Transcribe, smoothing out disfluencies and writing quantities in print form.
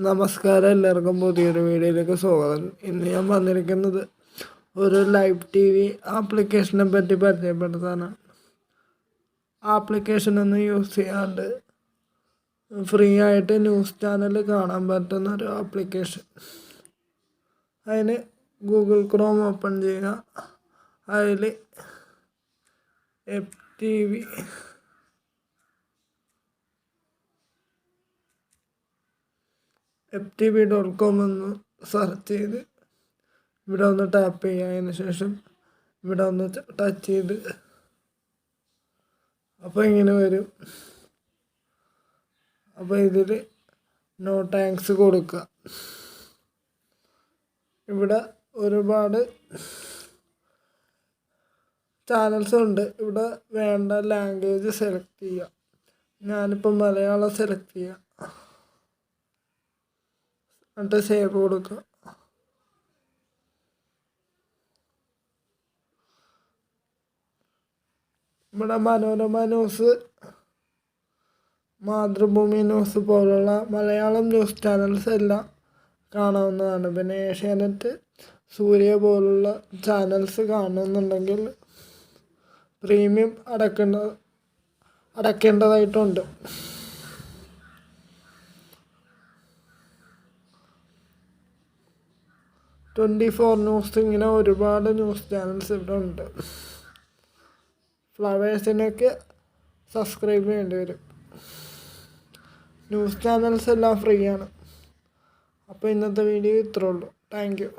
നമസ്കാരം, എല്ലാവർക്കും പുതിയൊരു വീഡിയോയിലേക്ക് സ്വാഗതം. ഇന്ന് ഞാൻ വന്നിരിക്കുന്നത് ഒരു ലൈവ് ടി വി ആപ്ലിക്കേഷനെ പറ്റി പരിചയപ്പെടുത്താനാണ്. ആപ്ലിക്കേഷനൊന്നും യൂസ് ചെയ്യാണ്ട് ഫ്രീ ആയിട്ട് ന്യൂസ് ചാനൽ കാണാൻ പറ്റുന്ന ഒരു ആപ്ലിക്കേഷൻ. അതിന് ഗൂഗിൾ ക്രോം ഓപ്പൺ ചെയ്യുക. അതിൽ ftv.com എന്ന് സെർച്ച് ചെയ്ത് ഇവിടെ ഒന്ന് ടാപ്പ് ചെയ്യുക. അതിന് ശേഷം ഇവിടെ ഒന്ന് ടച്ച് ചെയ്ത് അപ്പോൾ ഇങ്ങനെ വരും. അപ്പോൾ ഇതിൽ നോ താങ്ക്സ് കൊടുക്കുക. ഇവിടെ ഒരുപാട് ചാനൽസ് ഉണ്ട്. ഇവിടെ വേണ്ട ലാംഗ്വേജ് സെലക്ട് ചെയ്യുക. ഞാനിപ്പോൾ മലയാളം സെലക്ട് ചെയ്യാം. എന്നിട്ട് സേവ് കൊടുക്കുക. ഇവിടെ മനോരമ ന്യൂസ്, മാതൃഭൂമി ന്യൂസ് പോലുള്ള മലയാളം ന്യൂസ് ചാനൽസ് എല്ലാം കാണാവുന്നതാണ്. പിന്നെ ഏഷ്യാനെറ്റ്, സൂര്യ പോലുള്ള ചാനൽസ് കാണുന്നുണ്ടെങ്കിൽ പ്രീമിയം അടയ്ക്കേണ്ടതായിട്ടുണ്ട്. ന്യൂസ്, ഇങ്ങനെ ഒരുപാട് ന്യൂസ് ചാനൽസ് ഇവിടെ ഉണ്ട്. ഫ്ലവേഴ്സിനൊക്കെ സബ്സ്ക്രൈബ് ചെയ്യേണ്ടി വരും. ന്യൂസ് ചാനൽസ് എല്ലാം ഫ്രീ ആണ്. അപ്പോൾ ഇന്നത്തെ വീഡിയോ ഇത്രേ ഉള്ളൂ. Thank you.